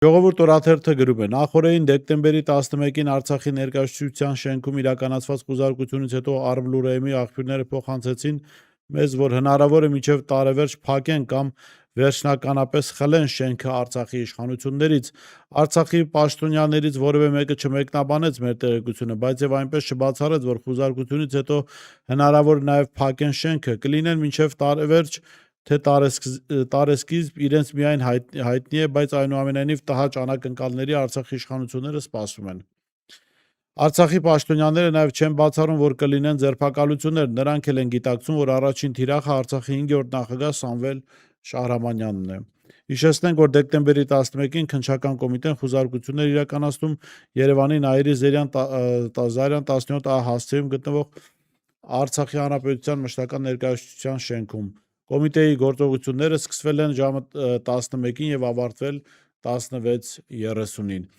Ժողովուրդ օրաթերթը գրում է. նախորդին դեկտեմբերի 11-ին Արցախի ներկայացության շենքում իրականացված խուզարկությունից հետո Արմլուրեյմի աղբյուրները փոխանցեցին մեզ, որ հնարավոր է մինչև տարեվերջ փակեն կամ վերջնականապես խլեն շենքը Արցախի իշխանություններից։ Արցախի պաշտոնյաներից որևէ մեկը չմեկնաբանեց մեր տեղեկությունը, բայց եւ այնպես չբացառեց, որ խուզարկությունից հետո հնարավոր է նաեւ փակեն շենքը, կլինեն մինչև տարեվերջ, թե տարեսկիզբ իրենց միայն հայտնի է, բայց այնուամենայնիվ տհաճ անակնկալների Արցախի իշխանությունները սպասում են։ Արցախի պաշտոնյաները նաև չեն բացառում, որ կլինեն ձերբակալություններ, նրանք էլ են գիտակցում, որ առաջին թիրախը Արցախի 5-րդ նախագահ Սամվել Շահրամանյանն է։ Հիշեցնենք, որ դեկտեմբերի 11-ին քննչական կոմիտեն խուզարկություններ իրականացնում Երևանի Նայիրի Զարյան 17 հասցեում գտնվող Արցախի Հանրապետության մշտական ներկայացության շենքում։ Կոմիտեի գործողությունները սկսվել են ժամը 11-ին եւ ավարտվել 16:30-ին։